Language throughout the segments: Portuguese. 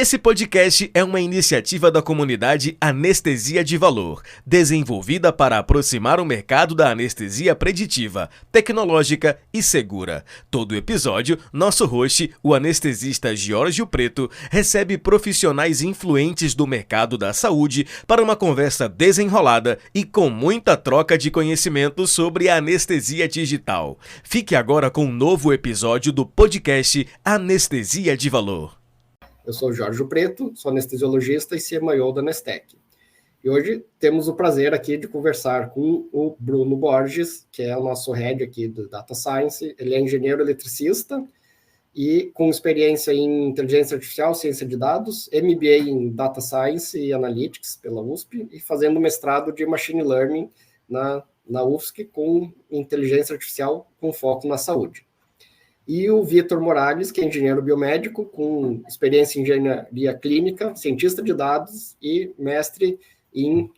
Esse podcast é uma iniciativa da comunidade Anestesia de Valor, desenvolvida para aproximar o mercado da anestesia preditiva, tecnológica e segura. Todo episódio, nosso host, o anestesista Giorgio Preto, recebe profissionais influentes do mercado da saúde para uma conversa desenrolada e com muita troca de conhecimento sobre a anestesia digital. Fique agora com um novo episódio do podcast Anestesia de Valor. Eu sou o Giorgio Preto, sou anestesiologista e CMO da Nestec. E hoje temos o prazer aqui de conversar com o Bruno Borges, que é o nosso head aqui do Data Science. Ele é engenheiro eletricista e com experiência em inteligência artificial, ciência de dados, MBA em Data Science e Analytics pela USP e fazendo mestrado de Machine Learning na UFSC com inteligência artificial com foco na saúde. E o Vitor Morales, que é engenheiro biomédico, com experiência em engenharia clínica, cientista de dados e mestre em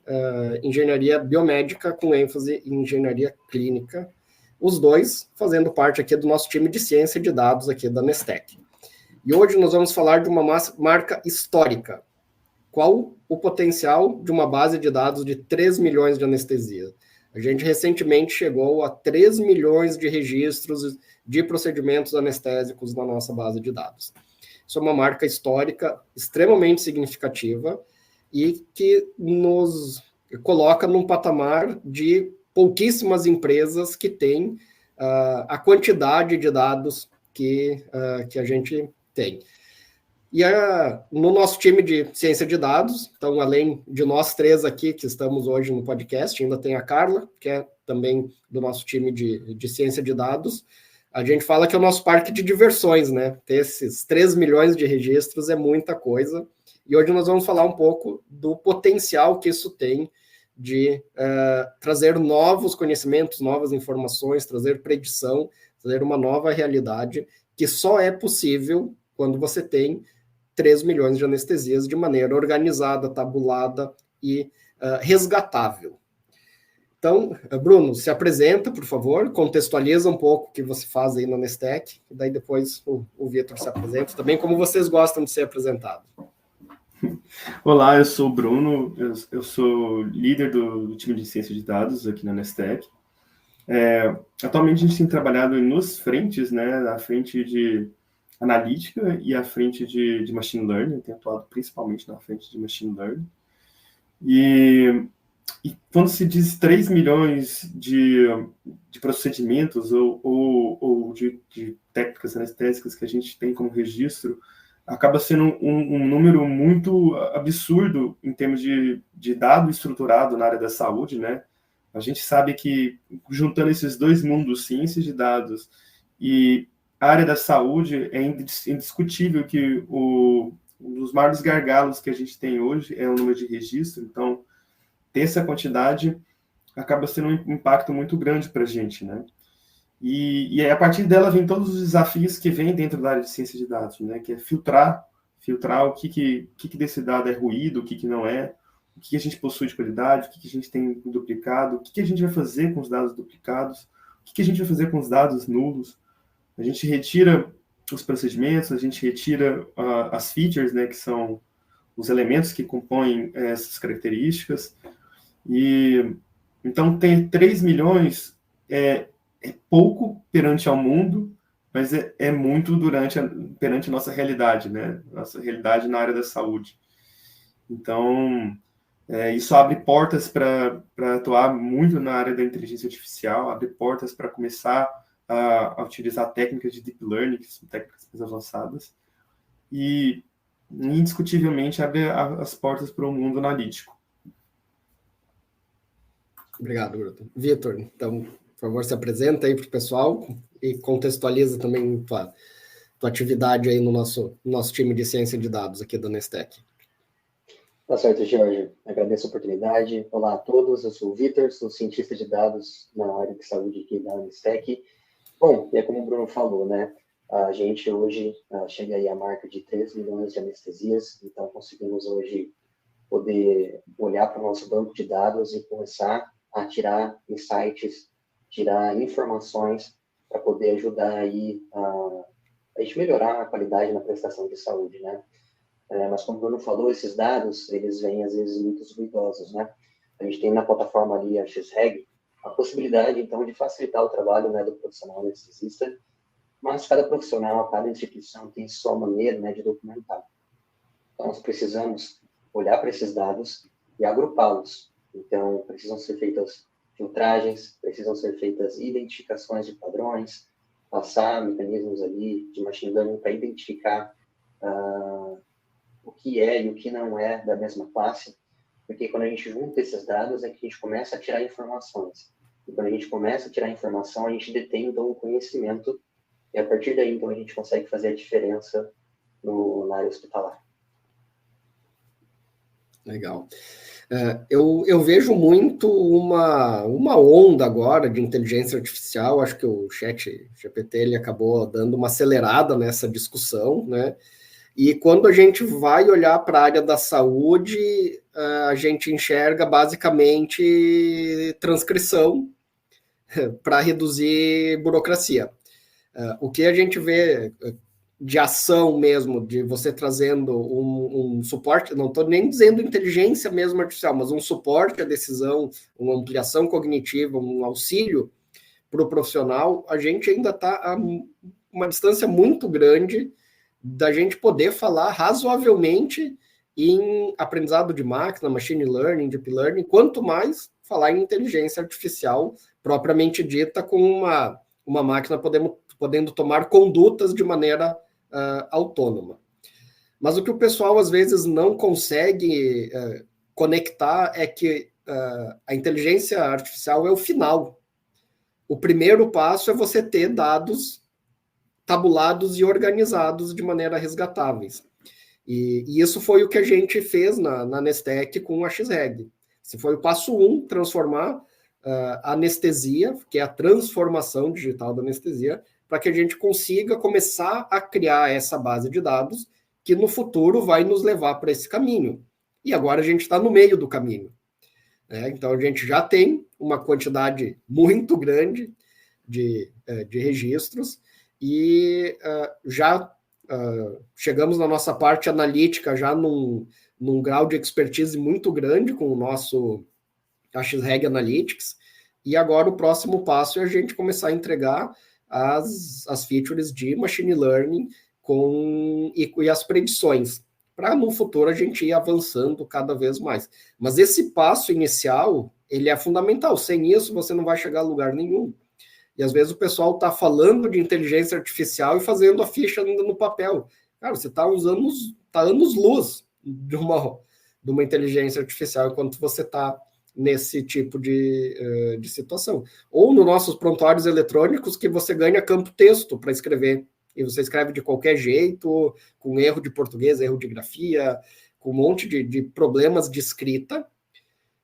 engenharia biomédica, com ênfase em engenharia clínica. Os dois fazendo parte aqui do nosso time de ciência de dados aqui da Nestec. E hoje nós vamos falar de uma marca histórica. Qual o potencial de uma base de dados de 3 milhões de anestesia? A gente recentemente chegou a 3 milhões de registros de procedimentos anestésicos na nossa base de dados. Isso é uma marca histórica extremamente significativa e que nos coloca num patamar de pouquíssimas empresas que têm a quantidade de dados que a gente tem. E no nosso time de ciência de dados, então, além de nós três aqui que estamos hoje no podcast, ainda tem a Carla, que é também do nosso time de ciência de dados. A gente fala que é o nosso parque de diversões, né? Ter esses 3 milhões de registros é muita coisa. E hoje nós vamos falar um pouco do potencial que isso tem de trazer novos conhecimentos, novas informações, trazer predição, trazer uma nova realidade, que só é possível quando você tem 3 milhões de anestesias de maneira organizada, tabulada e resgatável. Então, Bruno, se apresenta, por favor, contextualiza um pouco o que você faz aí na Nestec, e daí depois o Vitor se apresenta, também como vocês gostam de ser apresentados. Olá, eu sou o Bruno, eu sou líder do time de ciência de dados aqui na Nestec. Atualmente a gente tem trabalhado em duas frentes, né, na frente de analítica e a frente de machine learning, tem atuado principalmente na frente de machine learning. E quando se diz 3 milhões de procedimentos ou de técnicas anestésicas que a gente tem como registro, acaba sendo um número muito absurdo em termos de dado estruturado na área da saúde, né? A gente sabe que, juntando esses dois mundos, ciência de dados e a área da saúde, é indiscutível que um dos maiores gargalos que a gente tem hoje é o número de registro. Então, ter essa quantidade acaba sendo um impacto muito grande para a gente, né? E aí, a partir dela, vem todos os desafios que vêm dentro da área de ciência de dados, né? Que é filtrar o que desse dado é ruído, o que não é, o que a gente possui de qualidade, o que a gente tem duplicado, o que a gente vai fazer com os dados duplicados, o que a gente vai fazer com os dados nulos. A gente retira os procedimentos, a gente retira as features, né, que são os elementos que compõem essas características. E então, ter 3 milhões é pouco perante ao mundo, mas é muito perante a nossa realidade, né? Nossa realidade na área da saúde. Então, isso abre portas para atuar muito na área da inteligência artificial, abre portas para começar a utilizar técnicas de deep learning, que são técnicas mais avançadas, e indiscutivelmente abre as portas para o mundo analítico. Obrigado, Bruno. Vitor, então, por favor, se apresenta aí para o pessoal e contextualiza também tua atividade aí no nosso time de ciência de dados aqui da Nestec. Tá certo, Jorge. Agradeço a oportunidade. Olá a todos, eu sou o Vitor, sou cientista de dados na área de saúde aqui da Nestec. Bom, é como o Bruno falou, né? A gente hoje chega aí à marca de 3 milhões de anestesias, então conseguimos hoje poder olhar para o nosso banco de dados e começar a tirar insights, tirar informações para poder ajudar aí a gente melhorar a qualidade na prestação de saúde, né? Mas como o Bruno falou, esses dados, eles vêm às vezes muito ruidosos, né? A gente tem na plataforma ali, a XREG, a possibilidade, então, de facilitar o trabalho, né, do profissional anestesista, mas cada profissional, cada instituição tem sua maneira, né, de documentar. Então, nós precisamos olhar para esses dados e agrupá-los. Então, precisam ser feitas filtragens, precisam ser feitas identificações de padrões, passar mecanismos ali de machine learning para identificar o que é e o que não é da mesma classe, porque quando a gente junta esses dados é que a gente começa a tirar informações. E quando a gente começa a tirar informação, a gente detém, então, o conhecimento, e a partir daí, então, a gente consegue fazer a diferença na área hospitalar. Legal. Eu vejo muito uma onda agora de inteligência artificial, acho que o ChatGPT ele acabou dando uma acelerada nessa discussão, né? E quando a gente vai olhar para a área da saúde, a gente enxerga basicamente transcrição para reduzir burocracia. O que a gente vê de ação mesmo, de você trazendo um suporte, não estou nem dizendo inteligência mesmo artificial, mas um suporte à decisão, uma ampliação cognitiva, um auxílio para o profissional, a gente ainda está a uma distância muito grande da gente poder falar razoavelmente em aprendizado de máquina, machine learning, deep learning, quanto mais falar em inteligência artificial propriamente dita, com uma máquina podendo tomar condutas de maneira autônoma. Mas o que o pessoal às vezes não consegue conectar é que a inteligência artificial é o final. O primeiro passo é você ter dados tabulados e organizados de maneira resgatáveis. E isso foi o que a gente fez na Nestec com a XREG. Esse foi o passo 1, transformar a anestesia, que é a transformação digital da anestesia, para que a gente consiga começar a criar essa base de dados que no futuro vai nos levar para esse caminho. E agora a gente está no meio do caminho. Então a gente já tem uma quantidade muito grande de registros e já chegamos na nossa parte analítica já num grau de expertise muito grande com o nosso XREG Analytics, e agora o próximo passo é a gente começar a entregar as features de machine learning e as predições, para no futuro a gente ir avançando cada vez mais. Mas esse passo inicial, ele é fundamental. Sem isso, você não vai chegar a lugar nenhum. E às vezes o pessoal está falando de inteligência artificial e fazendo a ficha ainda no papel. Cara, você está anos-luz de uma inteligência artificial enquanto você está nesse tipo de situação. Ou nos nossos prontuários eletrônicos, que você ganha campo texto para escrever. E você escreve de qualquer jeito, com erro de português, erro de grafia, com um monte de problemas de escrita,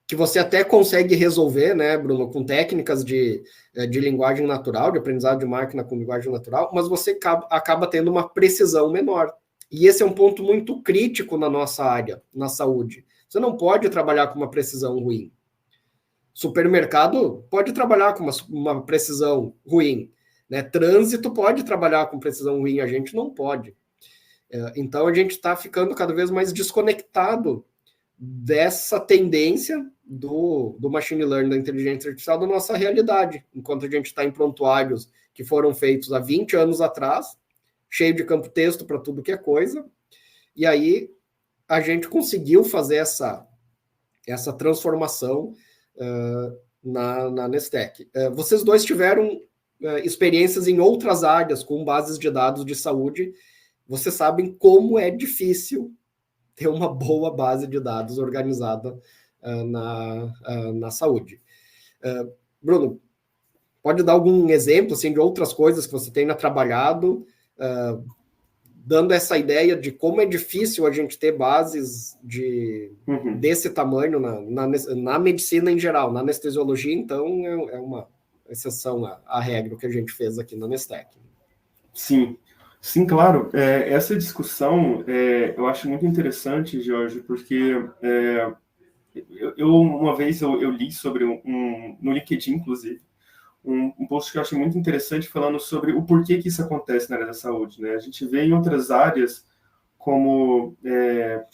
que você até consegue resolver, né, Bruno, com técnicas de linguagem natural, de aprendizado de máquina com linguagem natural, mas você acaba tendo uma precisão menor. E esse é um ponto muito crítico na nossa área, na saúde. Você não pode trabalhar com uma precisão ruim. Supermercado pode trabalhar com uma precisão ruim, né? Trânsito pode trabalhar com precisão ruim, a gente não pode. Então, a gente está ficando cada vez mais desconectado dessa tendência do machine learning, da inteligência artificial, da nossa realidade, enquanto a gente está em prontuários que foram feitos há 20 anos atrás, cheio de campo texto para tudo que é coisa, e aí a gente conseguiu fazer essa transformação na Nestec. Vocês dois tiveram experiências em outras áreas com bases de dados de saúde. Vocês sabem como é difícil ter uma boa base de dados organizada na saúde. Bruno, pode dar algum exemplo assim, de outras coisas que você tenha trabalhado, dando essa ideia de como é difícil a gente ter bases desse tamanho na medicina em geral. Na anestesiologia, então, é uma exceção à regra que a gente fez aqui na Nestec. Sim, Sim, claro. Essa discussão eu acho muito interessante, Jorge, porque uma vez eu li sobre no LinkedIn, inclusive, um post que eu achei muito interessante falando sobre o porquê que isso acontece na área da saúde, né? A gente vê em outras áreas, como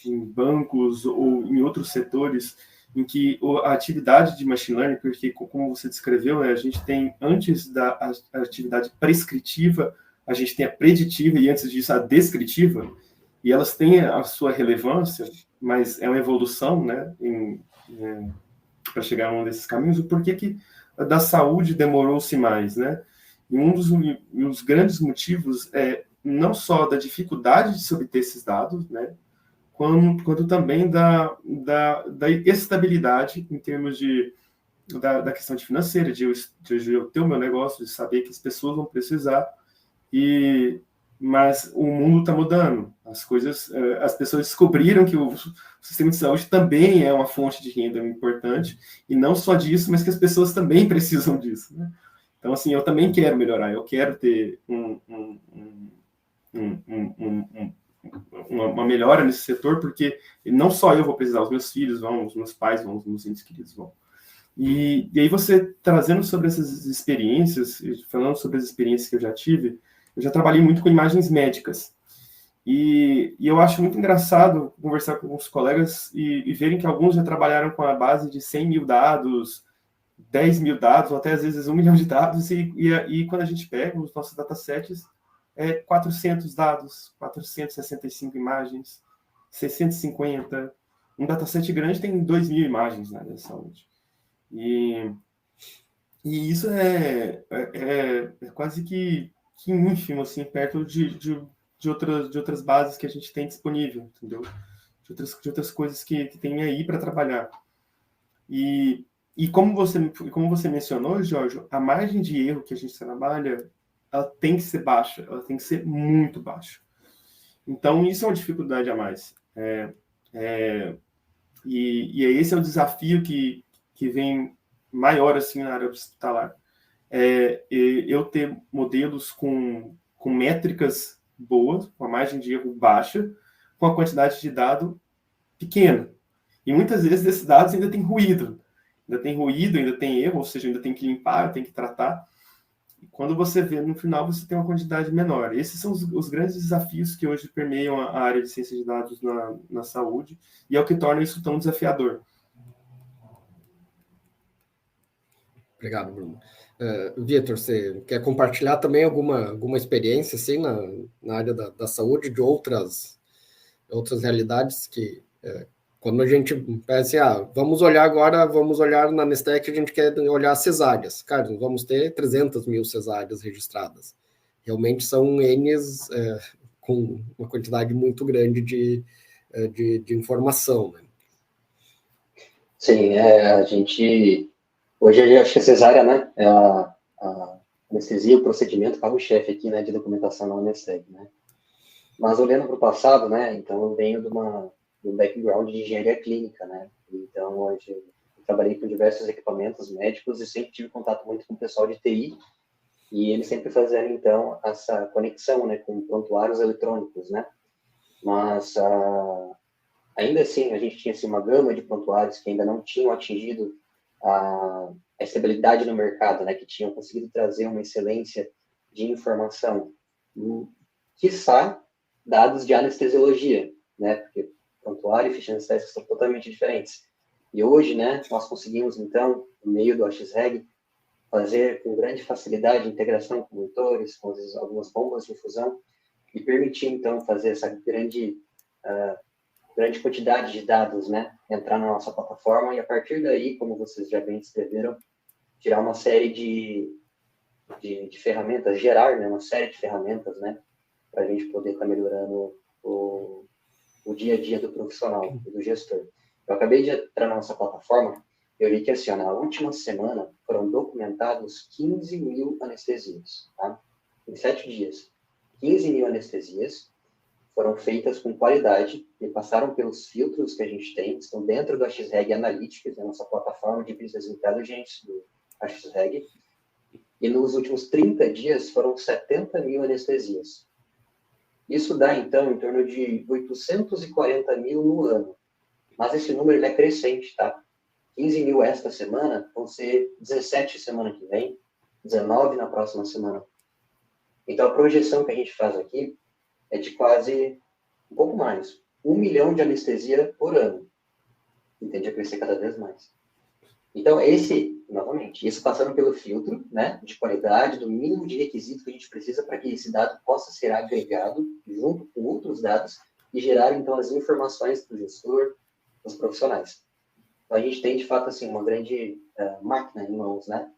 em bancos ou em outros setores, em que a atividade de machine learning, porque como você descreveu, né, a gente tem antes da atividade prescritiva, a gente tem a preditiva e antes disso a descritiva, e elas têm a sua relevância, mas é uma evolução, né, para chegar a um desses caminhos. O porquê que da saúde demorou-se mais, né? E um dos grandes motivos é não só da dificuldade de se obter esses dados, né, quanto também da estabilidade em termos da questão de financeira, de eu ter o meu negócio, de saber que as pessoas vão precisar, mas o mundo está mudando. As pessoas descobriram que o sistema de saúde também é uma fonte de renda importante, e não só disso, mas que as pessoas também precisam disso, né? Então, assim, eu também quero melhorar, eu quero ter uma melhora nesse setor, porque não só eu vou precisar, os meus filhos vão, os meus pais vão, os meus entes queridos vão. E aí você trazendo sobre essas experiências, falando sobre as experiências que eu já tive, eu já trabalhei muito com imagens médicas. E eu acho muito engraçado conversar com os colegas e verem que alguns já trabalharam com a base de 100 mil dados, 10 mil dados, ou até às vezes 1 milhão de dados, e quando a gente pega os nossos datasets, 400 dados, 465 imagens, 650. Um dataset grande tem 2.000 imagens na área da saúde. E isso é quase que ínfimo, assim, perto de outras bases que a gente tem disponível, entendeu? De outras coisas que tem aí para trabalhar. E como você mencionou, Jorge, a margem de erro que a gente trabalha, ela tem que ser baixa, ela tem que ser muito baixa. Então, isso é uma dificuldade a mais. E esse é o desafio que vem maior assim na área hospitalar. Eu ter modelos com métricas boas, com a margem de erro baixa, com a quantidade de dado pequena. E muitas vezes esses dados ainda tem ruído. Ainda tem erro, ou seja, ainda tem que limpar, tem que tratar. E quando você vê no final, você tem uma quantidade menor. Esses são os grandes desafios que hoje permeiam a área de ciência de dados na saúde, e é o que torna isso tão desafiador. Obrigado, Bruno. Vitor, você quer compartilhar também alguma experiência assim, na área da saúde, de outras realidades que, quando a gente pensa assim, vamos olhar na Nestec, a gente quer olhar cesáreas. Cara, nós vamos ter 300 mil cesáreas registradas. Realmente são N's com uma quantidade muito grande de informação, né? Sim, a gente... Hoje, eu acho que a cesárea, né, é a anestesia, o procedimento carro-chefe aqui, né, de documentação na Unesteg, né. Mas olhando para o passado, né, então eu venho de um background de engenharia clínica, né, então hoje eu trabalhei com diversos equipamentos médicos e sempre tive contato muito com o pessoal de TI, e eles sempre fazendo, então, essa conexão, né, com prontuários eletrônicos, né, mas ainda assim a gente tinha assim, uma gama de prontuários que ainda não tinham atingido a estabilidade no mercado, né, que tinham conseguido trazer uma excelência de informação, quiçá dados de anestesiologia, né, porque prontuário e ficha anestésica são totalmente diferentes. E hoje, né, nós conseguimos, então, no meio do AXREG, fazer com grande facilidade integração com monitores, com algumas bombas de infusão, e permitir, então, fazer essa grande quantidade de dados, né, entrar na nossa plataforma e, a partir daí, como vocês já bem descreveram, tirar uma série de ferramentas, gerar, né, uma série de ferramentas, né, para a gente poder estar melhorando o dia a dia do profissional e do gestor. Eu acabei de entrar na nossa plataforma, eu vi que, assim, na última semana foram documentados 15 mil anestesias, tá? Em 7 dias. 15 mil anestesias foram feitas com qualidade e passaram pelos filtros que a gente tem, que estão dentro do AXREG Analytics, a nossa plataforma de Business Intelligence do AXREG, e nos últimos 30 dias foram 70 mil anestesias. Isso dá, então, em torno de 840 mil no ano. Mas esse número ele é crescente, tá? 15 mil esta semana, vão ser 17 semana que vem, 19 na próxima semana. Então, a projeção que a gente faz aqui é de quase, um pouco mais, 1 milhão de anestesia por ano. E tende a crescer cada vez mais. Então, novamente, isso passando pelo filtro, né, de qualidade, do mínimo de requisito que a gente precisa para que esse dado possa ser agregado junto com outros dados e gerar, então, as informações para o gestor, os profissionais. Então, a gente tem, de fato, assim, uma grande máquina em mãos, né?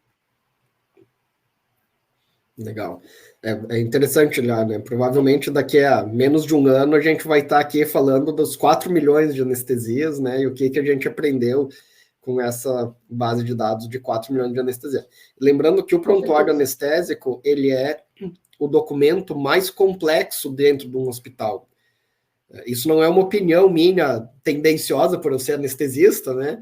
Legal. É interessante lá, né? Provavelmente daqui a menos de um ano a gente vai estar aqui falando dos 4 milhões de anestesias, né? E o que a gente aprendeu com essa base de dados de 4 milhões de anestesia. Lembrando que o prontuário anestésico, ele é o documento mais complexo dentro de um hospital. Isso não é uma opinião minha tendenciosa por eu ser anestesista, né?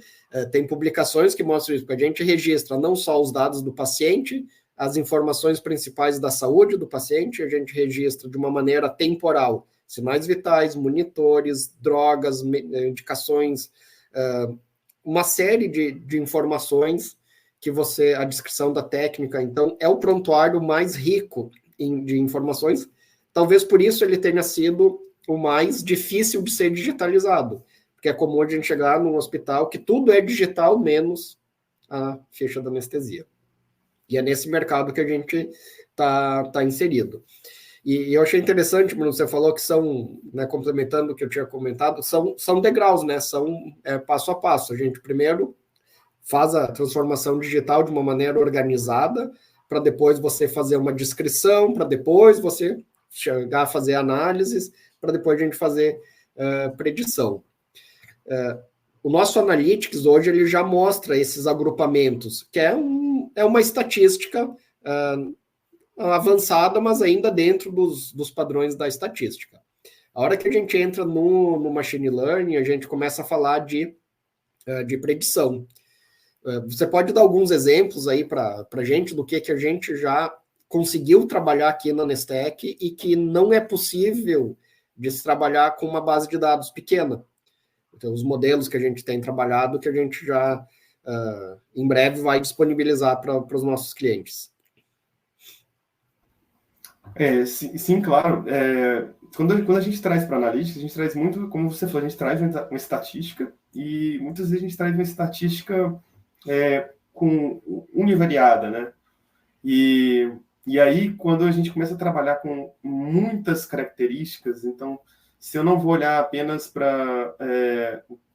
Tem publicações que mostram isso, porque a gente registra não só os dados do paciente, as informações principais da saúde do paciente, a gente registra de uma maneira temporal, sinais vitais, monitores, drogas, indicações, uma série de informações que a descrição da técnica, então, é o prontuário mais rico de informações, talvez por isso ele tenha sido o mais difícil de ser digitalizado, porque é comum a gente chegar num hospital que tudo é digital, menos a ficha da anestesia. E é nesse mercado que a gente está inserido. E eu achei interessante, Bruno, você falou que são, né, complementando o que eu tinha comentado, são degraus, né? São passo a passo. A gente primeiro faz a transformação digital de uma maneira organizada, para depois você fazer uma descrição, para depois você chegar a fazer análises, para depois a gente fazer predição. O nosso Analytics hoje ele já mostra esses agrupamentos, que é uma estatística avançada, mas ainda dentro dos padrões da estatística. A hora que a gente entra no Machine Learning, a gente começa a falar de predição. Você pode dar alguns exemplos aí para a gente do que a gente já conseguiu trabalhar aqui na Nestec e que não é possível de se trabalhar com uma base de dados pequena. Então, os modelos que a gente tem trabalhado, que a gente já, em breve, vai disponibilizar para os nossos clientes. Sim, claro. Quando a gente traz para Analytics, a gente traz muito, como você falou, a gente traz uma estatística, e muitas vezes a gente traz uma estatística univariada, né? E aí, quando a gente começa a trabalhar com muitas características, então, se eu não vou olhar apenas para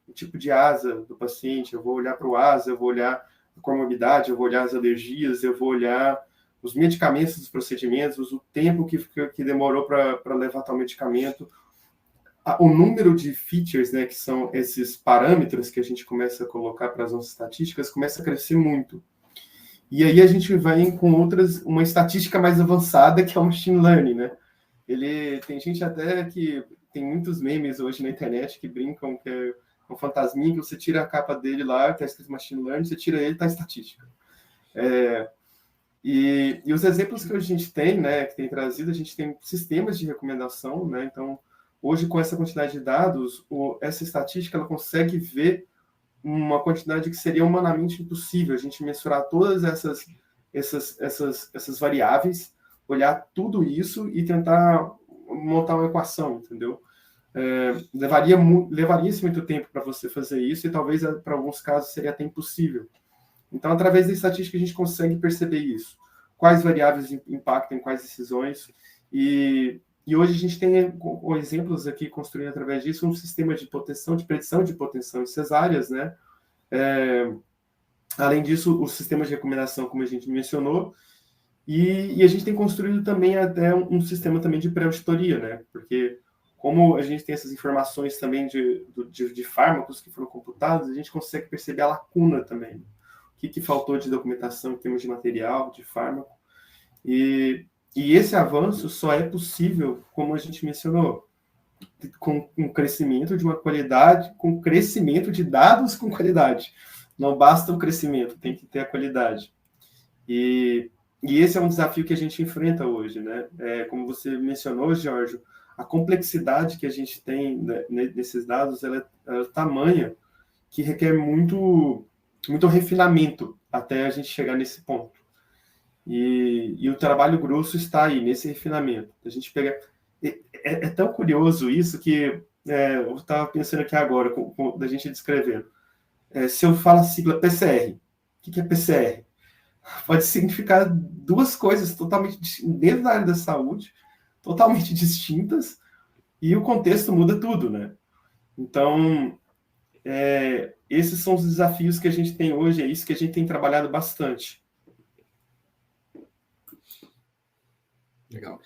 o tipo de asa do paciente, eu vou olhar para o asa, eu vou olhar a comorbidade, eu vou olhar as alergias, eu vou olhar os medicamentos dos procedimentos, o tempo que demorou para levar tal medicamento, o número de features, né, que são esses parâmetros que a gente começa a colocar para as nossas estatísticas, começa a crescer muito. E aí a gente vai com uma estatística mais avançada, que é o Machine Learning, né? Tem gente até que tem muitos memes hoje na internet que brincam que é um fantasminha, que você tira a capa dele lá, está escrito Machine Learning, você tira ele, está estatística. E os exemplos que a gente tem, né, que tem trazido, a gente tem sistemas de recomendação, né? Então, hoje, com essa quantidade de dados, essa estatística ela consegue ver uma quantidade que seria humanamente impossível, a gente mensurar todas essas variáveis, olhar tudo isso e tentar montar uma equação, entendeu? Levaria-se muito tempo para você fazer isso e talvez para alguns casos seria até impossível. Então, através da estatística, a gente consegue perceber isso. Quais variáveis impactam quais decisões. E hoje a gente tem exemplos aqui construindo através disso um sistema de predição de potência em cesáreas, né? Além disso, os sistemas de recomendação, como a gente mencionou, e a gente tem construído também até um sistema também de pré-auditoria, né? Porque como a gente tem essas informações também de fármacos que foram computados, a gente consegue perceber a lacuna também. O que faltou de documentação em termos de material, de fármaco. E esse avanço só é possível, como a gente mencionou, com o crescimento de uma qualidade, com o crescimento de dados com qualidade. Não basta o crescimento, tem que ter a qualidade. E esse é um desafio que a gente enfrenta hoje, né? Como você mencionou, Jorge, a complexidade que a gente tem, né, nesses dados, ela é tamanha que requer muito refinamento até a gente chegar nesse ponto. E o trabalho grosso está aí, nesse refinamento. A gente pega... É tão curioso isso que eu estava pensando aqui agora, da gente descrevendo. Se eu falo a sigla PCR, o que é PCR? Pode significar duas coisas totalmente dentro da área da saúde, totalmente distintas, e o contexto muda tudo, né? Então, esses são os desafios que a gente tem hoje, é isso que a gente tem trabalhado bastante. Legal.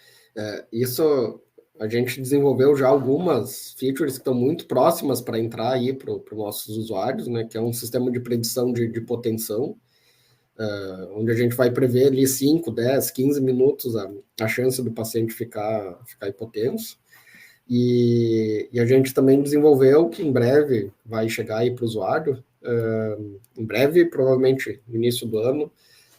Isso a gente desenvolveu já algumas features que estão muito próximas para entrar aí para os nossos usuários, né? Que é um sistema de predição de hipotensão, onde a gente vai prever ali 5, 10, 15 minutos a chance do paciente ficar hipotenso. E a gente também desenvolveu, que em breve vai chegar aí para o usuário, em breve, provavelmente no início do ano,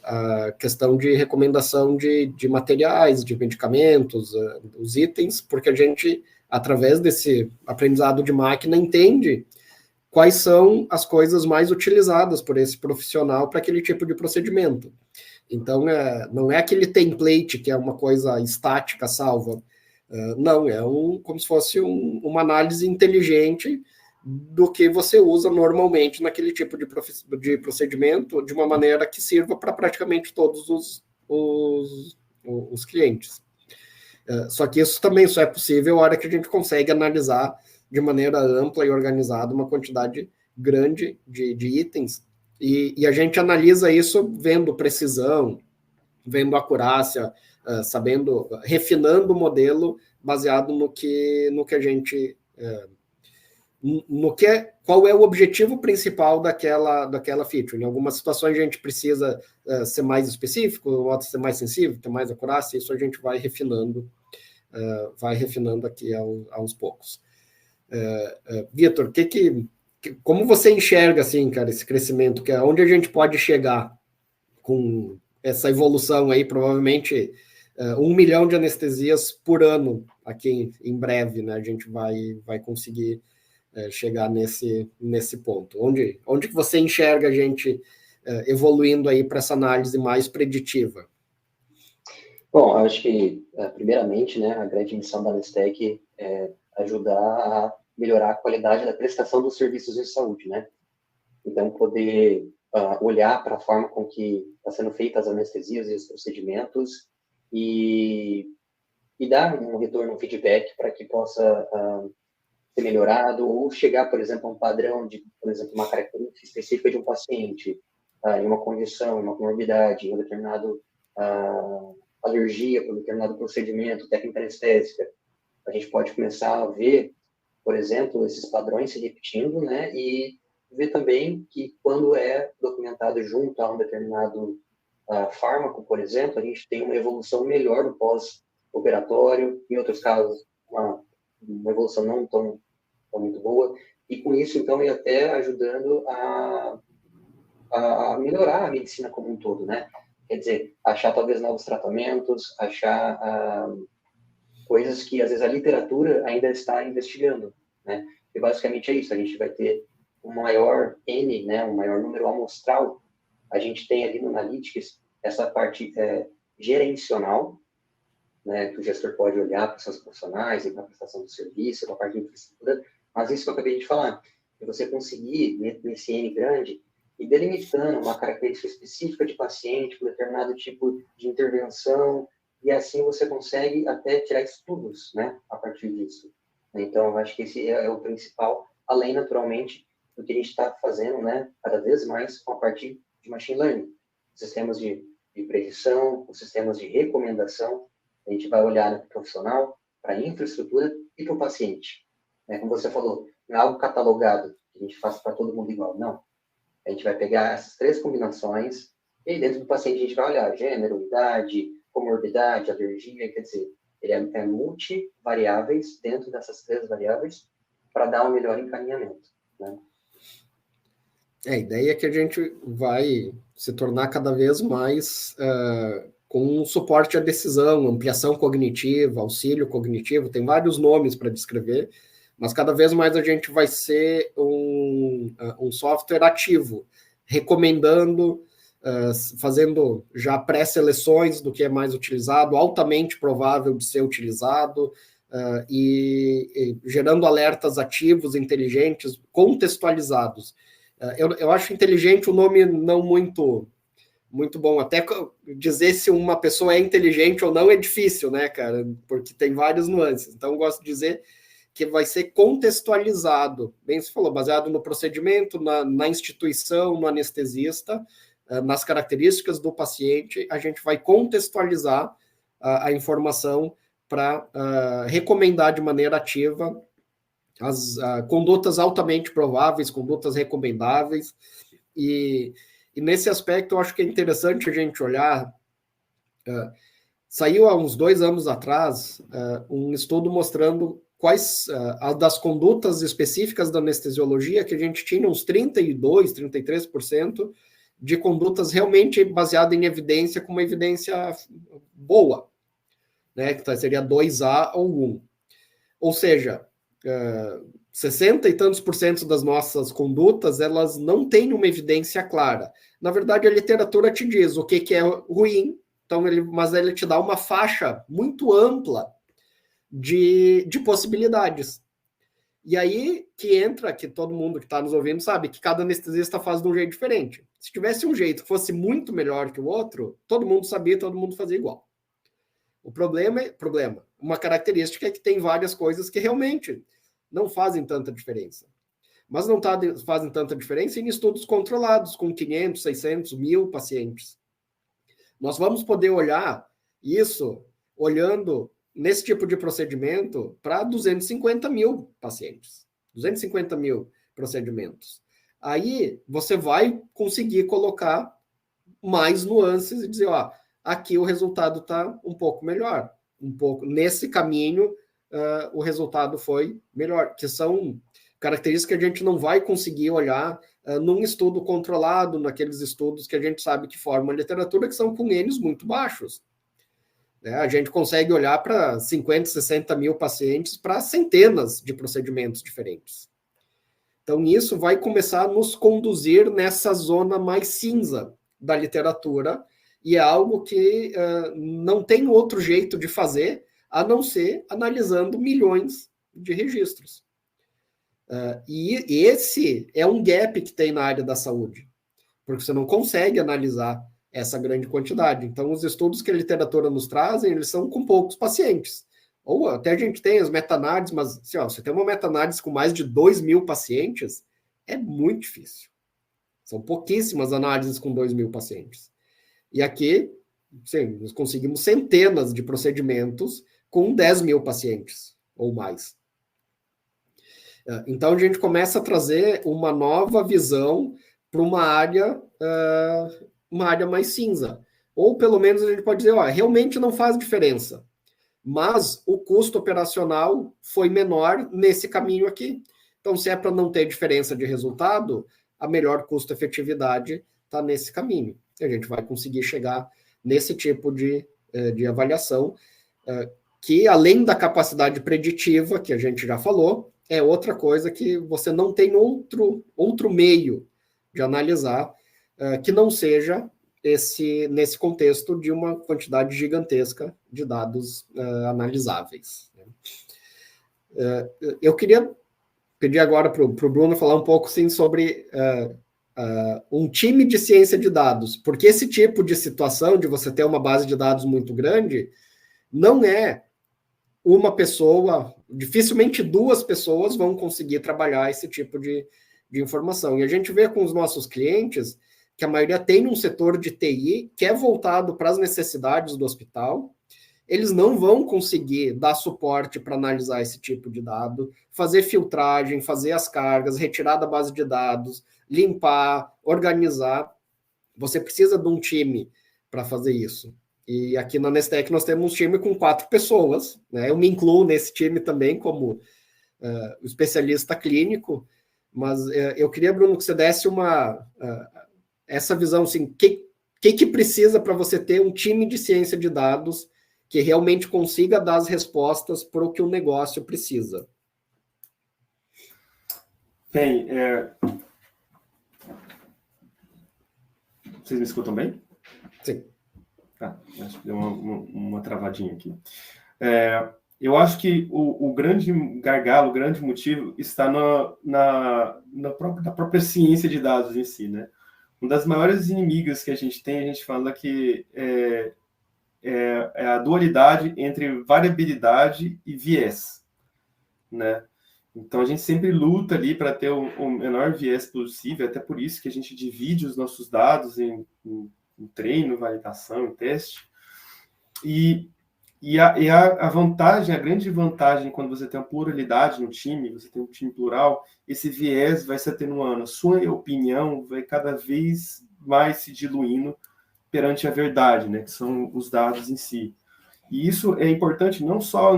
a questão de recomendação de materiais, de medicamentos, os itens, porque a gente, através desse aprendizado de máquina, entende quais são as coisas mais utilizadas por esse profissional para aquele tipo de procedimento. Então, não é aquele template que é uma coisa estática, salva. Não, como se fosse uma análise inteligente do que você usa normalmente naquele tipo de procedimento, de uma maneira que sirva para praticamente todos os clientes. Só que isso também só é possível a hora que a gente consegue analisar de maneira ampla e organizada uma quantidade grande de itens, e a gente analisa isso vendo precisão, vendo acurácia, refinando o modelo baseado no que a gente... qual é o objetivo principal daquela feature. Em algumas situações a gente precisa ser mais específico, outras ser mais sensível, ter mais acurácia, isso a gente vai refinando aqui aos poucos. Vitor, como você enxerga, assim, cara, esse crescimento, onde a gente pode chegar com essa evolução aí, provavelmente 1 milhão de anestesias por ano aqui em breve, né? A gente vai conseguir chegar nesse ponto. Onde que você enxerga a gente evoluindo aí para essa análise mais preditiva? Bom, acho que, primeiramente, né, a grande missão da Anestec é ajudar a melhorar a qualidade da prestação dos serviços de saúde, né? Então, poder olhar para a forma com que está sendo feitas as anestesias e os procedimentos e dar um retorno, um feedback para que possa ser melhorado ou chegar, por exemplo, a um padrão de, por exemplo, uma característica específica de um paciente, em uma condição, em uma comorbidade, em um determinado alergia para um determinado procedimento, técnica anestésica. A gente pode começar a ver, por exemplo, esses padrões se repetindo, né, e ver também que quando é documentado junto a um determinado fármaco, por exemplo, a gente tem uma evolução melhor no pós-operatório, em outros casos, uma evolução não tão muito boa, e com isso, então, ir até ajudando a melhorar a medicina como um todo, né? Quer dizer, achar talvez novos tratamentos, achar coisas que, às vezes, a literatura ainda está investigando, né? E basicamente é isso, a gente vai ter um maior N, né, um maior número amostral. A gente tem ali no Analytics essa parte gerencial, né, que o gestor pode olhar para os seus profissionais e para a prestação do serviço, para a parte de infraestrutura, mas isso que eu acabei de falar, é você conseguir, nesse N grande, e delimitando uma característica específica de paciente, com determinado tipo de intervenção, e assim você consegue até tirar estudos, né, a partir disso. Então, eu acho que esse é o principal, além, naturalmente, do que a gente está fazendo, né, cada vez mais com a parte de machine learning. Sistemas de predição, os sistemas de recomendação, a gente vai olhar para o profissional, para a infraestrutura e para o paciente. Como você falou, não é algo catalogado, que a gente faça para todo mundo igual, não. A gente vai pegar essas 3 combinações e aí dentro do paciente a gente vai olhar gênero, idade, comorbidade, alergia, quer dizer, ele é multivariáveis dentro dessas 3 variáveis para dar um melhor encaminhamento, né? A ideia é que a gente vai se tornar cada vez mais com suporte à decisão, ampliação cognitiva, auxílio cognitivo, tem vários nomes para descrever, mas cada vez mais a gente vai ser um software ativo, recomendando, fazendo já pré-seleções do que é mais utilizado, altamente provável de ser utilizado, e gerando alertas ativos, inteligentes, contextualizados. Eu acho inteligente o nome não muito bom. Até dizer se uma pessoa é inteligente ou não é difícil, né, cara? Porque tem várias nuances. Então, eu gosto de dizer que vai ser contextualizado, bem se falou, baseado no procedimento, na instituição, no anestesista, nas características do paciente, a gente vai contextualizar a informação para recomendar de maneira ativa as condutas altamente prováveis, condutas recomendáveis, e nesse aspecto eu acho que é interessante a gente olhar, saiu há uns 2 anos atrás um estudo mostrando quais das condutas específicas da anestesiologia, que a gente tinha uns 32%, 33% de condutas realmente baseadas em evidência, com uma evidência boa, né, que seria 2A ou 1. Ou seja, 60 e tantos % das nossas condutas, elas não têm uma evidência clara. Na verdade, a literatura te diz o que é ruim, então mas ele te dá uma faixa muito ampla de possibilidades. E aí que entra, que todo mundo que está nos ouvindo sabe, que cada anestesista faz de um jeito diferente. Se tivesse um jeito que fosse muito melhor que o outro, todo mundo sabia, todo mundo fazia igual. O problema, uma característica é que tem várias coisas que realmente não fazem tanta diferença. Mas não fazem tanta diferença em estudos controlados, com 500, 600, 1.000 pacientes. Nós vamos poder olhar isso olhando nesse tipo de procedimento para 250 mil pacientes, 250 mil procedimentos. Aí você vai conseguir colocar mais nuances e dizer, ó, aqui o resultado está um pouco melhor, nesse caminho o resultado foi melhor, que são características que a gente não vai conseguir olhar num estudo controlado, naqueles estudos que a gente sabe que formam a literatura, que são com N's muito baixos. A gente consegue olhar para 50, 60 mil pacientes para centenas de procedimentos diferentes. Então, isso vai começar a nos conduzir nessa zona mais cinza da literatura, e é algo que não tem outro jeito de fazer, a não ser analisando milhões de registros. E esse é um gap que tem na área da saúde, porque você não consegue analisar essa grande quantidade. Então, os estudos que a literatura nos trazem, eles são com poucos pacientes. Ou até a gente tem as meta-análises, mas assim, você tem uma meta-análise com mais de 2.000 pacientes, é muito difícil. São pouquíssimas análises com 2.000 pacientes. E aqui, sim, nós conseguimos centenas de procedimentos com 10.000 pacientes ou mais. Então, a gente começa a trazer uma nova visão para uma área mais cinza. Ou, pelo menos, a gente pode dizer, realmente não faz diferença. Mas o custo operacional foi menor nesse caminho aqui. Então, se é para não ter diferença de resultado, a melhor custo-efetividade está nesse caminho. E a gente vai conseguir chegar nesse tipo de avaliação, que, além da capacidade preditiva, que a gente já falou, é outra coisa que você não tem outro meio de analisar que não seja nesse contexto de uma quantidade gigantesca de dados analisáveis. Eu queria pedir agora para o Bruno falar um pouco sim, sobre um time de ciência de dados, porque esse tipo de situação de você ter uma base de dados muito grande não é uma pessoa, dificilmente 2 pessoas vão conseguir trabalhar esse tipo de informação. E a gente vê com os nossos clientes que a maioria tem um setor de TI que é voltado para as necessidades do hospital, eles não vão conseguir dar suporte para analisar esse tipo de dado, fazer filtragem, fazer as cargas, retirar da base de dados, limpar, organizar. Você precisa de um time para fazer isso. E aqui na Nestec nós temos um time com 4 pessoas, né? Eu me incluo nesse time também como especialista clínico, mas eu queria, Bruno, que você desse essa visão, assim, que precisa para você ter um time de ciência de dados que realmente consiga dar as respostas para o que o negócio precisa? Bem, vocês me escutam bem? Sim. Acho que deu uma travadinha aqui. Eu acho que o grande gargalo, o grande motivo está na própria ciência de dados em si, né? Uma das maiores inimigas que a gente tem, a gente fala que é a dualidade entre variabilidade e viés, né? Então, a gente sempre luta ali para ter o menor viés possível, até por isso que a gente divide os nossos dados em treino, validação, em teste. E a vantagem, a grande vantagem quando você tem uma pluralidade no time, você tem um time plural, esse viés vai se atenuando. A sua opinião vai cada vez mais se diluindo perante a verdade, né, que são os dados em si. E isso é importante não só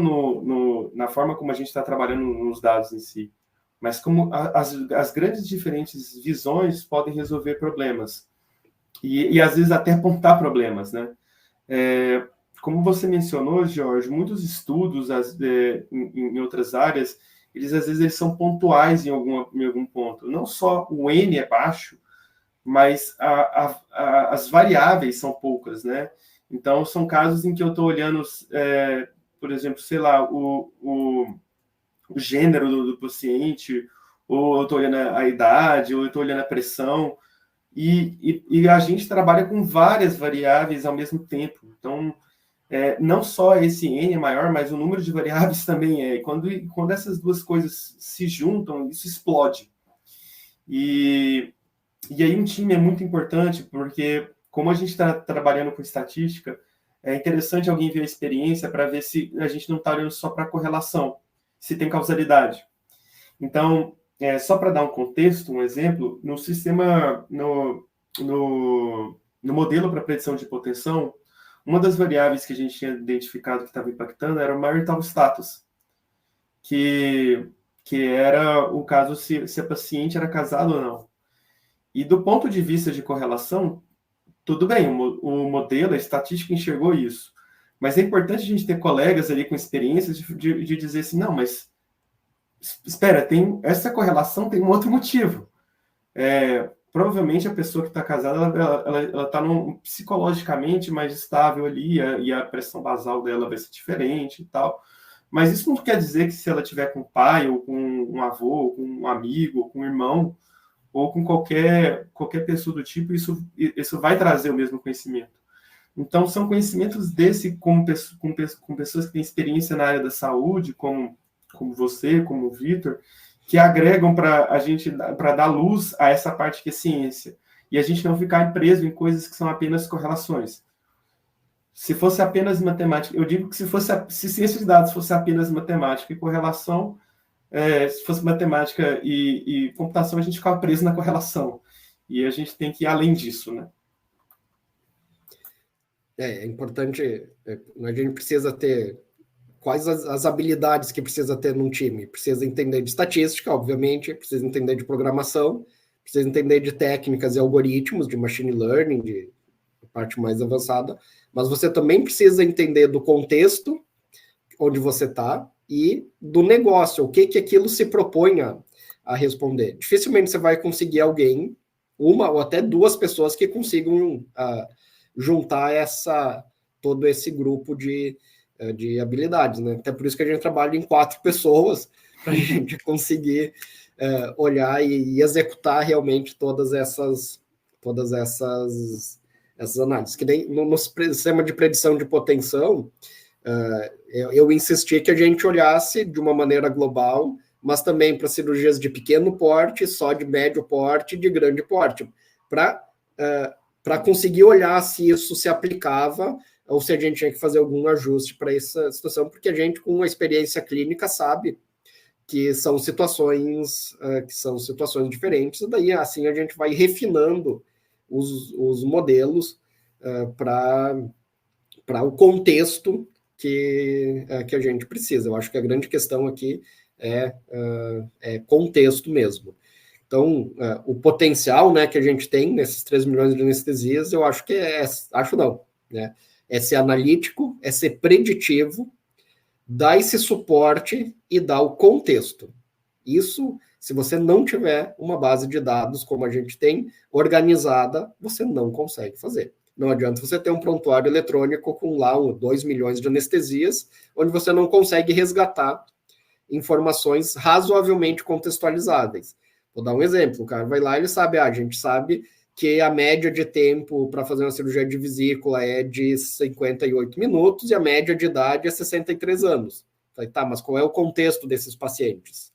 na forma como a gente está trabalhando nos dados em si, mas como as grandes diferentes visões podem resolver problemas. E às vezes até apontar problemas, né? Como você mencionou, Jorge, muitos estudos em outras áreas, às vezes são pontuais em algum ponto. Não só o N é baixo, mas as variáveis são poucas, né? Então, são casos em que eu estou olhando, por exemplo, sei lá, o gênero do paciente, ou eu estou olhando a idade, ou eu estou olhando a pressão, e a gente trabalha com várias variáveis ao mesmo tempo. Então, não só esse N é maior, mas o número de variáveis também é. Quando essas duas coisas se juntam, isso explode. E aí um time é muito importante, porque como a gente está trabalhando com estatística, é interessante alguém ver a experiência para ver se a gente não está olhando só para correlação, se tem causalidade. Então, só para dar um contexto, um exemplo, no sistema, no modelo para predição de hipotensão, uma das variáveis que a gente tinha identificado que estava impactando era o marital status, que era o caso se a paciente era casada ou não. E do ponto de vista de correlação, tudo bem, o modelo, a estatística enxergou isso. Mas é importante a gente ter colegas ali com experiências de dizer assim, não, mas espera, essa correlação tem um outro motivo. Provavelmente a pessoa que está casada, ela está psicologicamente mais estável ali, e a pressão basal dela vai ser diferente e tal. Mas isso não quer dizer que se ela tiver com um pai, ou com um avô, ou com um amigo, ou com um irmão, ou com qualquer pessoa do tipo, isso vai trazer o mesmo conhecimento. Então, são conhecimentos com pessoas que têm experiência na área da saúde, como você, como o Vitor, que agregam para a gente, para dar luz a essa parte que é ciência. E a gente não ficar preso em coisas que são apenas correlações. Se fosse apenas matemática, eu digo que se ciência de dados fosse apenas matemática e correlação, se fosse matemática e computação, a gente ficava preso na correlação. E a gente tem que ir além disso, né? É importante, a gente precisa ter quais as habilidades que precisa ter num time. Precisa entender de estatística, obviamente, precisa entender de programação, precisa entender de técnicas e algoritmos, de machine learning, de parte mais avançada, mas você também precisa entender do contexto onde você está e do negócio, o que aquilo se propõe a responder. Dificilmente você vai conseguir alguém, uma ou até duas pessoas que consigam juntar todo esse grupo de habilidades, né? Até por isso que a gente trabalha em 4 pessoas, para a gente conseguir olhar e executar realmente todas essas análises. Que nem no sistema de predição de hipotensão, eu insisti que a gente olhasse de uma maneira global, mas também para cirurgias de pequeno porte, só de médio porte, de grande porte, para conseguir olhar se isso se aplicava ou se a gente tinha que fazer algum ajuste para essa situação, porque a gente, com a experiência clínica, sabe que são situações diferentes, e daí assim a gente vai refinando os modelos para o contexto que a gente precisa. Eu acho que a grande questão aqui é contexto mesmo. Então, o potencial, né, que a gente tem nesses 3 milhões de anestesias, eu acho que acho não, né? É ser analítico, é ser preditivo, dar esse suporte e dar o contexto. Isso, se você não tiver uma base de dados como a gente tem, organizada, você não consegue fazer. Não adianta você ter um prontuário eletrônico com lá 2 milhões de anestesias, onde você não consegue resgatar informações razoavelmente contextualizáveis. Vou dar um exemplo, o cara vai lá e ele sabe, a gente sabe que a média de tempo para fazer uma cirurgia de vesícula é de 58 minutos e a média de idade é 63 anos. Falei, tá, mas qual é o contexto desses pacientes?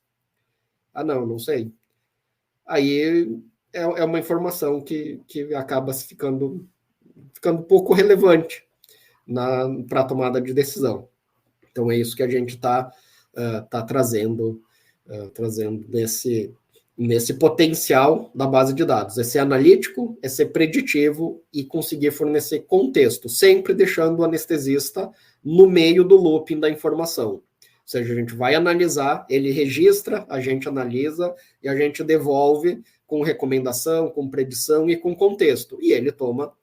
Não sei. Aí é uma informação que acaba ficando pouco relevante para a tomada de decisão. Então é isso que a gente está trazendo nesse potencial da base de dados. É ser analítico, é ser preditivo e conseguir fornecer contexto, sempre deixando o anestesista no meio do looping da informação. Ou seja, a gente vai analisar, ele registra, a gente analisa e a gente devolve com recomendação, com predição e com contexto. E ele toma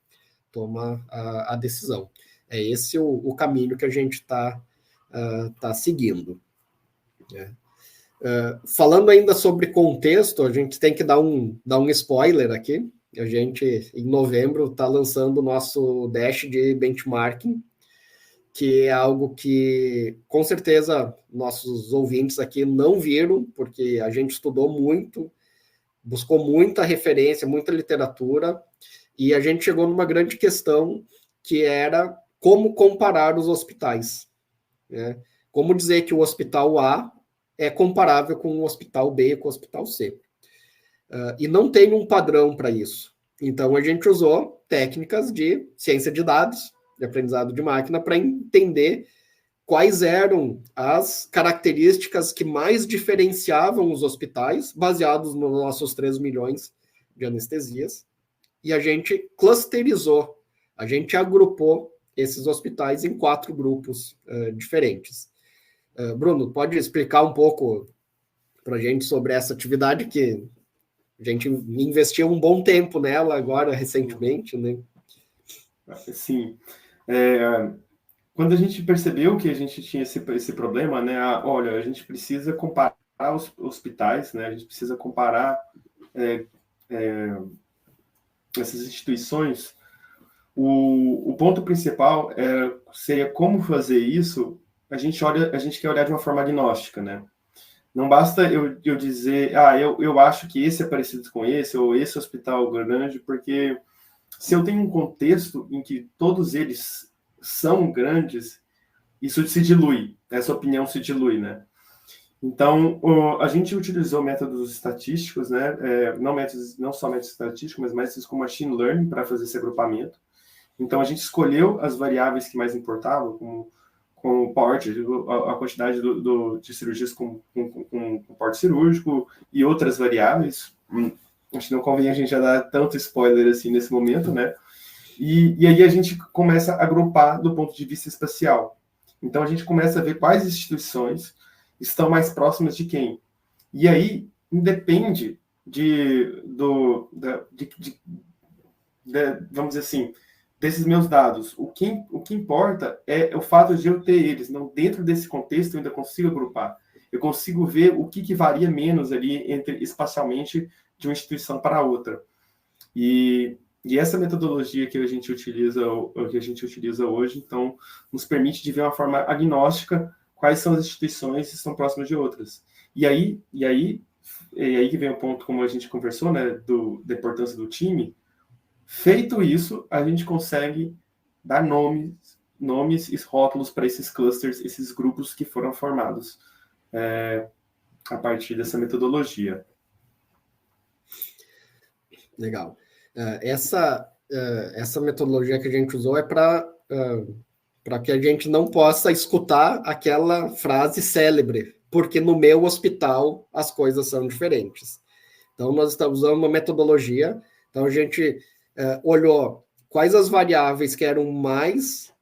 a decisão. É esse o caminho que a gente está seguindo. Falando ainda sobre contexto, a gente tem que dar um spoiler aqui. A gente, em novembro, está lançando o nosso dash de benchmarking, que é algo que, com certeza, nossos ouvintes aqui não viram, porque a gente estudou muito, buscou muita referência, muita literatura, e a gente chegou numa grande questão, que era como comparar os hospitais, né? Como dizer que o hospital A é comparável com o hospital B e com o hospital C. E não tem um padrão para isso. Então, a gente usou técnicas de ciência de dados, de aprendizado de máquina, para entender quais eram as características que mais diferenciavam os hospitais, baseados nos nossos 3 milhões de anestesias, e a gente clusterizou, a gente agrupou esses hospitais em 4 grupos diferentes. Bruno, pode explicar um pouco para a gente sobre essa atividade que a gente investiu um bom tempo nela agora, recentemente, né? Sim. Quando a gente percebeu que a gente tinha esse problema, né? Olha, a gente precisa comparar os hospitais, né? A gente precisa comparar essas instituições. O ponto principal seria como fazer isso. A gente quer olhar de uma forma agnóstica, né? Não basta eu dizer, eu acho que esse é parecido com esse, ou esse hospital grande, porque se eu tenho um contexto em que todos eles são grandes, isso se dilui, essa opinião se dilui, né? Então, a gente utilizou métodos estatísticos, né? Não só métodos estatísticos, mas métodos com machine learning para fazer esse agrupamento. Então, a gente escolheu as variáveis que mais importavam, com o porte, a quantidade de cirurgias com porte cirúrgico e outras variáveis. Acho que não convém a gente já dar tanto spoiler assim nesse momento, né? E aí a gente começa a agrupar do ponto de vista espacial. Então, a gente começa a ver quais instituições estão mais próximas de quem. E aí, independe vamos dizer assim, desses meus dados. O que importa é o fato de eu ter eles. Não, dentro desse contexto, eu ainda consigo agrupar. Eu consigo ver o que varia menos ali espacialmente de uma instituição para outra. E essa metodologia que a gente utiliza hoje, então, nos permite de ver uma forma agnóstica quais são as instituições que estão próximas de outras. E aí que vem o ponto, como a gente conversou, né, da importância do time. Feito isso, a gente consegue dar nomes e rótulos para esses clusters, esses grupos que foram formados a partir dessa metodologia. Legal. Essa metodologia que a gente usou é para que a gente não possa escutar aquela frase célebre, porque no meu hospital as coisas são diferentes. Então, nós estamos usando uma metodologia, então a gente olhou quais as variáveis que eram mais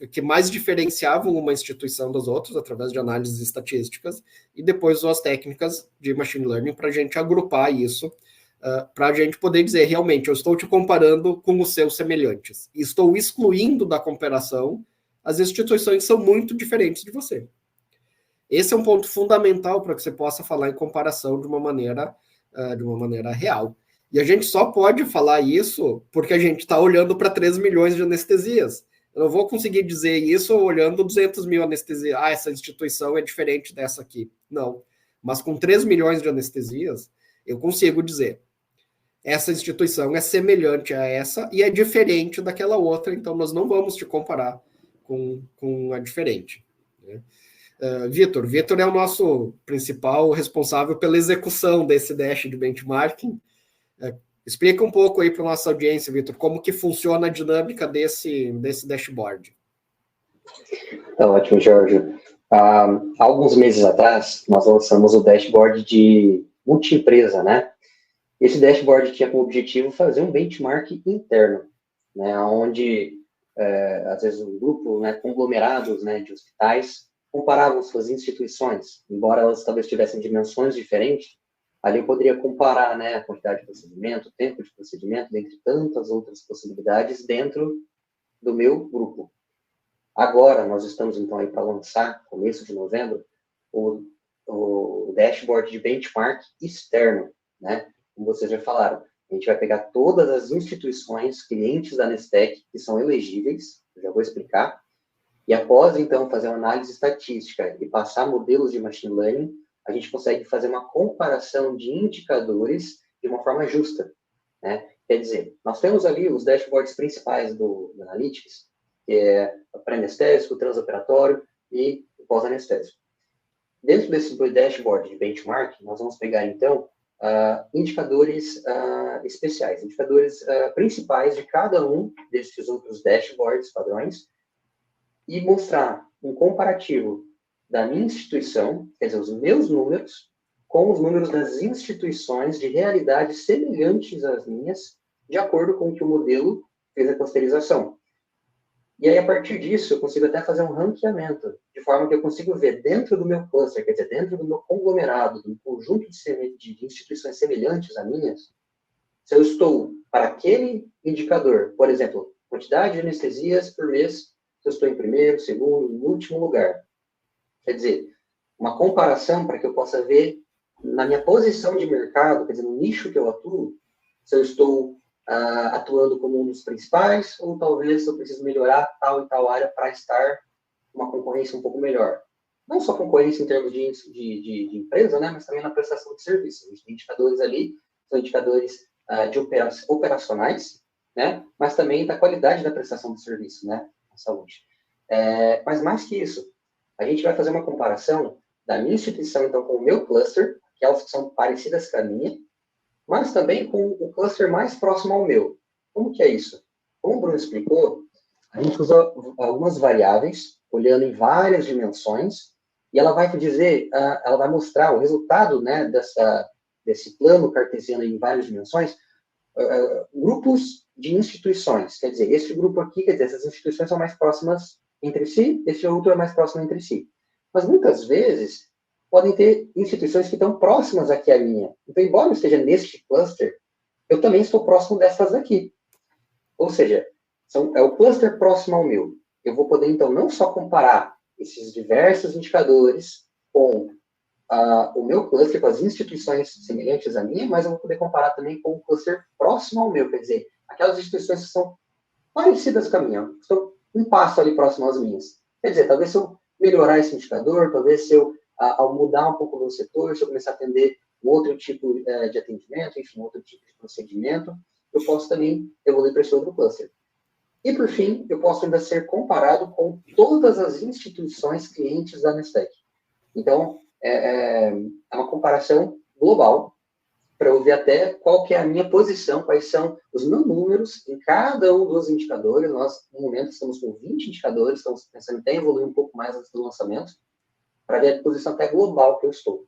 que mais diferenciavam uma instituição das outras, através de análises estatísticas, e depois as técnicas de machine learning para a gente agrupar isso, para a gente poder dizer, realmente, eu estou te comparando com os seus semelhantes, e estou excluindo da comparação as instituições que são muito diferentes de você. Esse é um ponto fundamental para que você possa falar em comparação de uma maneira real. E a gente só pode falar isso porque a gente está olhando para 3 milhões de anestesias. Eu não vou conseguir dizer isso olhando 200 mil anestesias. Ah, essa instituição é diferente dessa aqui. Não. Mas com 3 milhões de anestesias, eu consigo dizer essa instituição é semelhante a essa e é diferente daquela outra, então nós não vamos te comparar com a diferente. Né? Vitor é o nosso principal responsável pela execução desse dash de benchmarking. Explica um pouco aí para a nossa audiência, Vitor, como que funciona a dinâmica desse dashboard. Tá ótimo, Jorge. Há alguns meses atrás, nós lançamos o dashboard de multi-empresa, né? Esse dashboard tinha como objetivo fazer um benchmark interno, né? Onde, às vezes, um grupo, né, conglomerados, né, de hospitais comparavam suas instituições, embora elas talvez tivessem dimensões diferentes. Ali eu poderia comparar, né, a quantidade de procedimento, o tempo de procedimento, dentre tantas outras possibilidades dentro do meu grupo. Agora, nós estamos, então, aí para lançar, começo de novembro, o dashboard de benchmark externo, né? Como vocês já falaram, a gente vai pegar todas as instituições, clientes da Nestec, que são elegíveis, eu já vou explicar, e após, então, fazer uma análise estatística e passar modelos de machine learning, a gente consegue fazer uma comparação de indicadores de uma forma justa, né? Quer dizer, nós temos ali os dashboards principais do Analytics, que é o pré-anestésico, o transoperatório e o pós-anestésico. Dentro desse dashboard de benchmark, nós vamos pegar, então, indicadores especiais, indicadores principais de cada um desses outros dashboards padrões e mostrar um comparativo da minha instituição, quer dizer, os meus números, com os números das instituições de realidades semelhantes às minhas, de acordo com o que o modelo fez a clusterização. E aí, a partir disso, eu consigo até fazer um ranqueamento, de forma que eu consigo ver dentro do meu cluster, quer dizer, dentro do meu conglomerado, do conjunto de instituições semelhantes a minhas, se eu estou para aquele indicador, por exemplo, quantidade de anestesias por mês, se eu estou em primeiro, segundo, em último lugar. Quer dizer, uma comparação para que eu possa ver na minha posição de mercado, quer dizer, no nicho que eu atuo, se eu estou atuando como um dos principais, ou talvez eu preciso melhorar tal e tal área para estar uma concorrência um pouco melhor. Não só concorrência em termos de empresa, né, mas também na prestação de serviço. Os indicadores ali são indicadores de operacionais, né, mas também da qualidade da prestação de serviço, né, na saúde. Mas mais que isso, a gente vai fazer uma comparação da minha instituição, então, com o meu cluster, aquelas que são parecidas com a minha, mas também com o cluster mais próximo ao meu. Como que é isso? Como o Bruno explicou, a gente usa algumas variáveis, olhando em várias dimensões, e ela vai dizer, ela vai mostrar o resultado, né, desse plano cartesiano em várias dimensões, grupos de instituições. Quer dizer, esse grupo aqui, quer dizer, essas instituições são mais próximas entre si, esse outro é mais próximo entre si. Mas muitas vezes podem ter instituições que estão próximas aqui à minha. Então, embora eu esteja neste cluster, eu também estou próximo dessas aqui. Ou seja, é o cluster próximo ao meu. Eu vou poder, então, não só comparar esses diversos indicadores com o meu cluster, com as instituições semelhantes à minha, mas eu vou poder comparar também com o cluster próximo ao meu. Quer dizer, aquelas instituições que são parecidas com a minha, que estão um passo ali próximo às minhas. Quer dizer, talvez se eu melhorar esse indicador, talvez se eu, ao mudar um pouco do setor, se eu começar a atender um outro tipo de atendimento, enfim, outro tipo de procedimento, eu posso também evoluir para esse outro cluster. E, por fim, eu posso ainda ser comparado com todas as instituições clientes da Nestec. Então, é uma comparação global, para eu ver até qual que é a minha posição, quais são os meus números em cada um dos indicadores. Nós, no momento, estamos com 20 indicadores, estamos pensando até em evoluir um pouco mais antes do lançamento, para ver a posição até global que eu estou.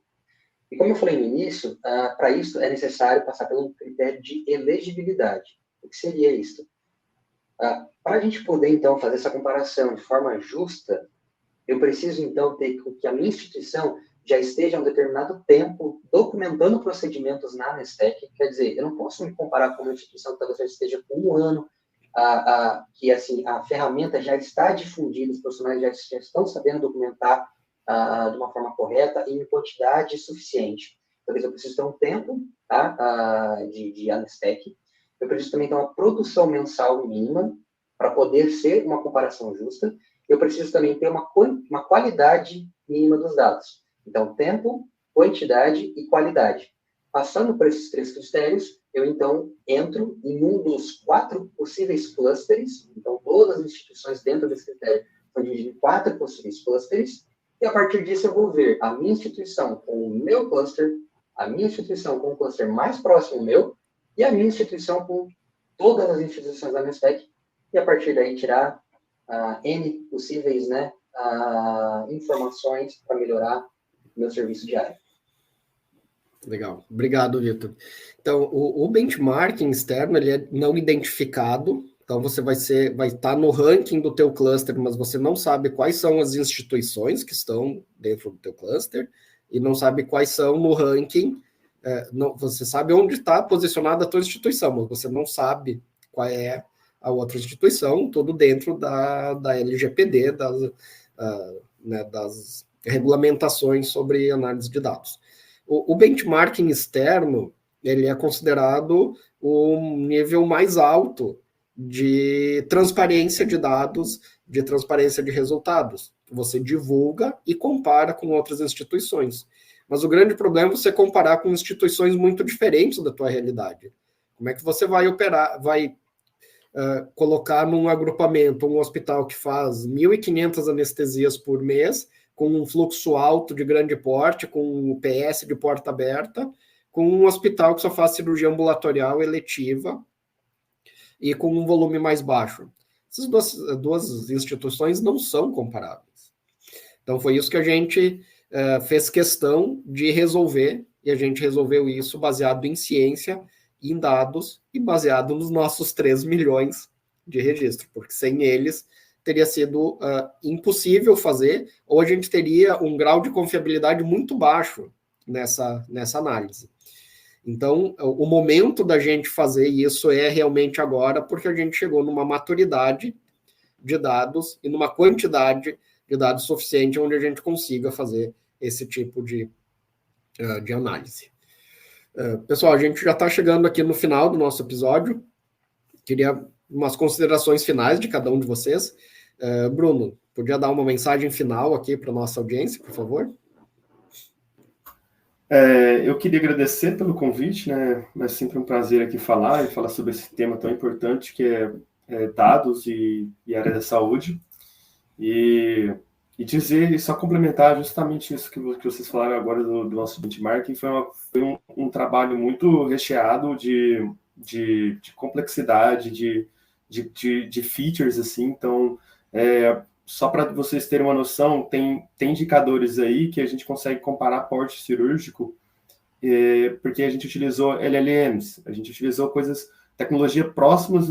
E como eu falei no início, para isso é necessário passar pelo critério de elegibilidade. O que seria isso? Para a gente poder, então, fazer essa comparação de forma justa, eu preciso, então, ter que a minha instituição já esteja há um determinado tempo documentando procedimentos na Nestec. Quer dizer, eu não posso me comparar com uma instituição que talvez já esteja com 1 ano, que assim, a ferramenta já está difundida, os profissionais já estão sabendo documentar de uma forma correta e em quantidade suficiente. Talvez eu precise ter um tempo de Nestec. Eu preciso também ter uma produção mensal mínima para poder ser uma comparação justa. Eu preciso também ter uma qualidade mínima dos dados. Então, tempo, quantidade e qualidade. Passando por esses 3 critérios, eu, então, entro em um dos 4 possíveis clusters. Então, todas as instituições dentro desse critério são divididas em 4 possíveis clusters. E, a partir disso, eu vou ver a minha instituição com o meu cluster, a minha instituição com o cluster mais próximo meu, e a minha instituição com todas as instituições da Nestec. E, a partir daí, tirar N possíveis, né, informações para melhorar o meu serviço diário. Legal, obrigado, Vitor. Então, o benchmarking externo, ele é não identificado, então você vai estar no ranking do teu cluster, mas você não sabe quais são as instituições que estão dentro do teu cluster, e não sabe quais são no ranking, você sabe onde está posicionada a tua instituição, mas você não sabe qual é a outra instituição, tudo dentro da LGPD, das regulamentações sobre análise de dados. O benchmarking externo, ele é considerado o nível mais alto de transparência de dados, de transparência de resultados. Você divulga e compara com outras instituições. Mas o grande problema é você comparar com instituições muito diferentes da tua realidade. Como é que você vai colocar num agrupamento um hospital que faz 1.500 anestesias por mês, com um fluxo alto de grande porte, com o PS de porta aberta, com um hospital que só faz cirurgia ambulatorial eletiva e com um volume mais baixo? Essas duas instituições não são comparáveis. Então, foi isso que a gente fez questão de resolver, e a gente resolveu isso baseado em ciência, em dados, e baseado nos nossos 3 milhões de registros, porque sem eles teria sido impossível fazer, ou a gente teria um grau de confiabilidade muito baixo nessa análise. Então, o momento da gente fazer isso é realmente agora, porque a gente chegou numa maturidade de dados e numa quantidade de dados suficiente onde a gente consiga fazer esse tipo de análise. Pessoal, a gente já está chegando aqui no final do nosso episódio. Queria umas considerações finais de cada um de vocês. Bruno, podia dar uma mensagem final aqui para a nossa audiência, por favor? Eu queria agradecer pelo convite, né? É sempre um prazer aqui falar sobre esse tema tão importante que é dados e área da saúde. E dizer, e só complementar justamente isso que vocês falaram agora do nosso benchmarking, foi um trabalho muito recheado de complexidade, de features, assim. Então, só para vocês terem uma noção, tem indicadores aí que a gente consegue comparar porte cirúrgico, porque a gente utilizou LLMs, a gente utilizou tecnologia próximas,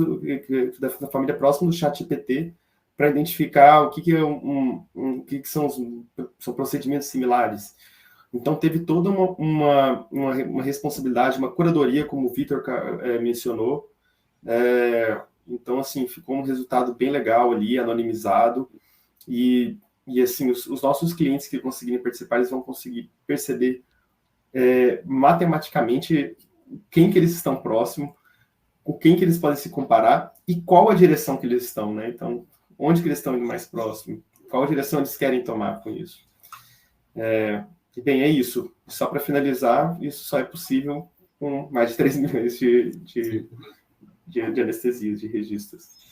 da família próxima do ChatGPT, para identificar o que são procedimentos similares. Então, teve toda uma responsabilidade, uma curadoria, como o Vitor mencionou. Então, assim, ficou um resultado bem legal ali, anonimizado. E assim, os nossos clientes que conseguirem participar, eles vão conseguir perceber matematicamente quem que eles estão próximos, com quem que eles podem se comparar e qual a direção que eles estão, né? Então, onde que eles estão indo mais próximo? Qual a direção eles querem tomar com isso? E bem, é isso. Só para finalizar, isso só é possível com mais de 3 milhões de anestesias, de registros.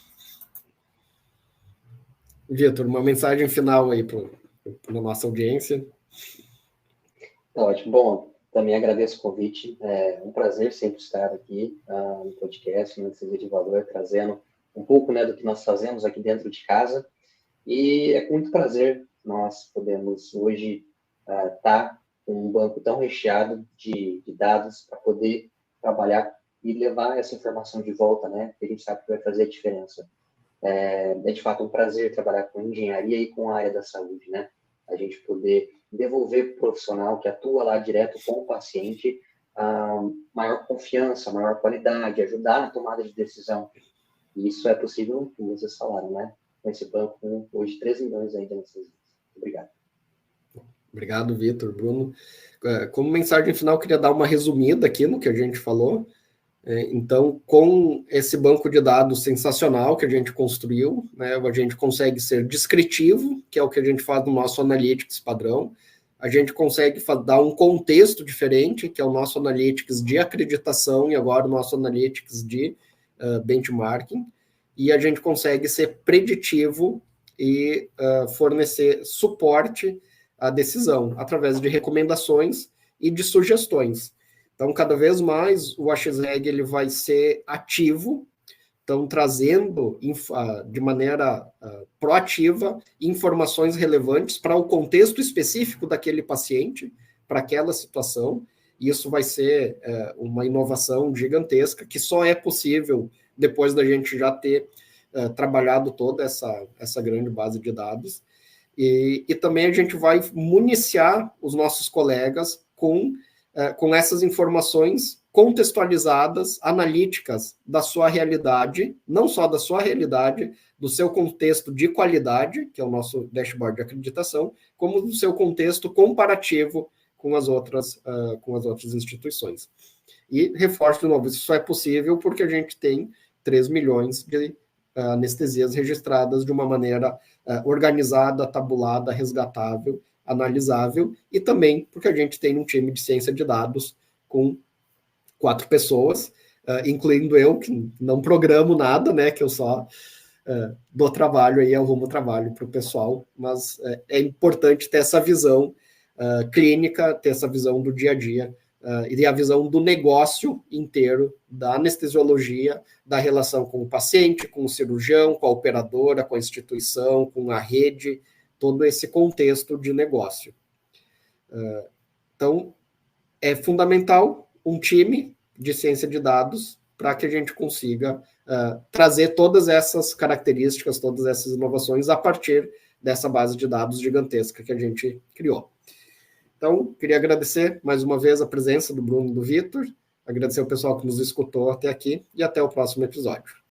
Vitor, uma mensagem final aí para a nossa audiência. Ótimo. Bom, também agradeço o convite. É um prazer sempre estar aqui no podcast, no Anestesia de Valor, trazendo um pouco, né, do que nós fazemos aqui dentro de casa. E é com muito prazer que nós podemos hoje estar com um banco tão recheado de dados para poder trabalhar e levar essa informação de volta, né? Que a gente sabe que vai fazer a diferença É de fato um prazer trabalhar com engenharia e com a área da saúde, né? A gente poder devolver para o profissional que atua lá direto com o paciente a maior confiança, maior qualidade, ajudar na tomada de decisão. E isso é possível, como vocês falaram, né? Com esse banco com hoje 13 milhões aí de anestesias. Obrigado. Obrigado, Vitor, Bruno. Como mensagem final, queria dar uma resumida aqui no que a gente falou. Então, com esse banco de dados sensacional que a gente construiu, né, a gente consegue ser descritivo, que é o que a gente faz no nosso Analytics padrão. A gente consegue dar um contexto diferente, que é o nosso Analytics de acreditação e agora o nosso Analytics de benchmarking. E a gente consegue ser preditivo e fornecer suporte à decisão, através de recomendações e de sugestões. Então, cada vez mais o AXREG ele vai ser ativo, então trazendo de maneira proativa informações relevantes para o contexto específico daquele paciente, para aquela situação. E isso vai ser uma inovação gigantesca que só é possível depois da gente já ter trabalhado toda essa grande base de dados. E também a gente vai municiar os nossos colegas com essas informações contextualizadas, analíticas da sua realidade, não só da sua realidade, do seu contexto de qualidade, que é o nosso dashboard de acreditação, como do seu contexto comparativo com as outras instituições. E reforço de novo, isso só é possível porque a gente tem 3 milhões de anestesias registradas de uma maneira organizada, tabulada, resgatável, analisável, e também porque a gente tem um time de ciência de dados com 4 pessoas, incluindo eu, que não programo nada, né, que eu só dou trabalho aí, arrumo trabalho para o pessoal, mas é importante ter essa visão clínica, ter essa visão do dia a dia, e a visão do negócio inteiro, da anestesiologia, da relação com o paciente, com o cirurgião, com a operadora, com a instituição, com a rede, todo esse contexto de negócio. Então, é fundamental um time de ciência de dados para que a gente consiga trazer todas essas características, todas essas inovações a partir dessa base de dados gigantesca que a gente criou. Então, queria agradecer mais uma vez a presença do Bruno e do Vitor, agradecer ao pessoal que nos escutou até aqui e até o próximo episódio.